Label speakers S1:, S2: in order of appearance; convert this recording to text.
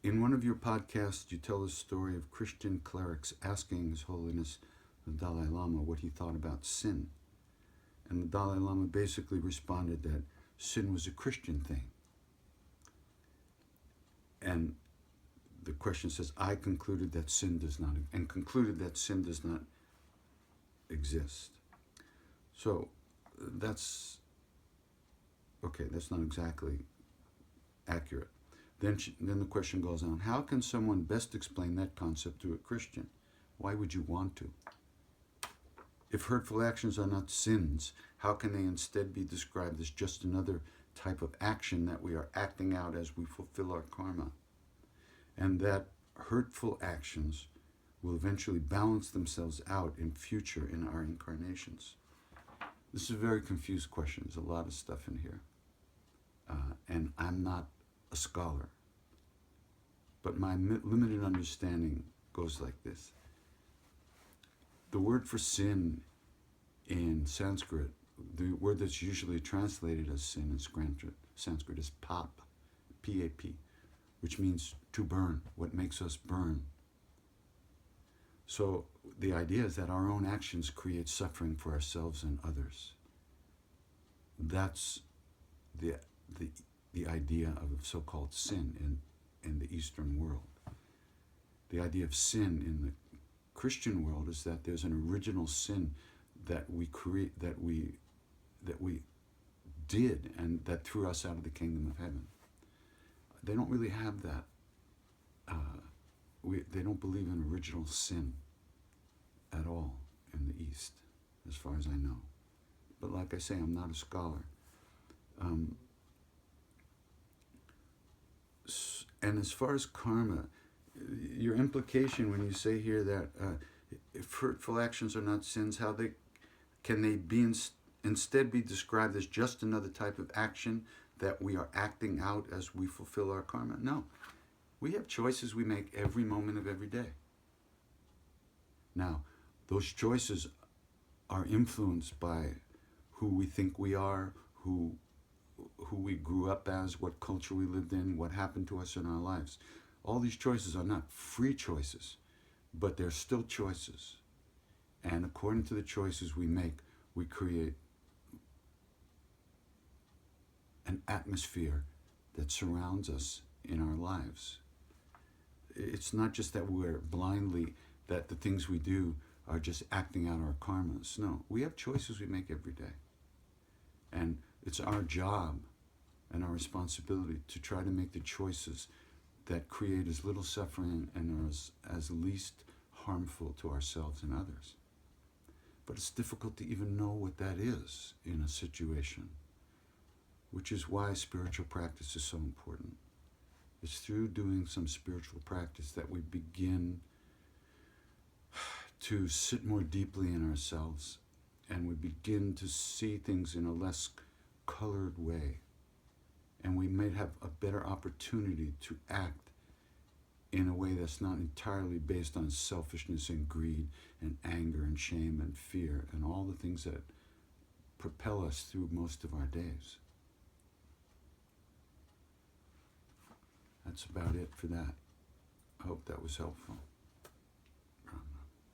S1: In one of your podcasts, you tell the story of Christian clerics asking His Holiness the Dalai Lama what he thought about sin. And the Dalai Lama basically responded that sin was a Christian thing. And the question says, I concluded that sin does not, and concluded that sin does not exist. So that's, okay, that's not exactly accurate. Then the question goes on, how can someone best explain that concept to a Christian? Why would you want to? If hurtful actions are not sins, how can they instead be described as just another type of action that we are acting out as we fulfill our karma? And that hurtful actions will eventually balance themselves out in future in our incarnations. This is a very confused question. There's a lot of stuff in here. And I'm not a scholar. But my limited understanding goes like this. The word for sin in Sanskrit, the word that's usually translated as sin in Sanskrit is pap, P-A-P, which means to burn, what makes us burn. So the idea is that our own actions create suffering for ourselves and others. That's the idea of so-called sin in the Eastern world. The idea of sin in the Christian world is that there's an original sin that we create, that we did, and that threw us out of the kingdom of heaven. They don't really have that. They don't believe in original sin at all in the East, as far as I know. But like I say, I'm not a scholar. And as far as karma, your implication when you say here that if hurtful actions are not sins, how can they be instead be described as just another type of action that we are acting out as we fulfill our karma? No. We have choices we make every moment of every day. Now, those choices are influenced by who we think we are, who we grew up as, what culture we lived in, what happened to us in our lives. All these choices are not free choices, but they're still choices. And according to the choices we make, we create an atmosphere that surrounds us in our lives. It's not just that we're blindly, that the things we do are just acting out our karmas. No, we have choices we make every day. And it's our job and our responsibility to try to make the choices that create as little suffering and are as least harmful to ourselves and others. But it's difficult to even know what that is in a situation, which is why spiritual practice is so important. It's through doing some spiritual practice that we begin to sit more deeply in ourselves, and we begin to see things in a less colored way. And we might have a better opportunity to act in a way that's not entirely based on selfishness and greed and anger and shame and fear and all the things that propel us through most of our days. That's about it for that. I hope that was helpful.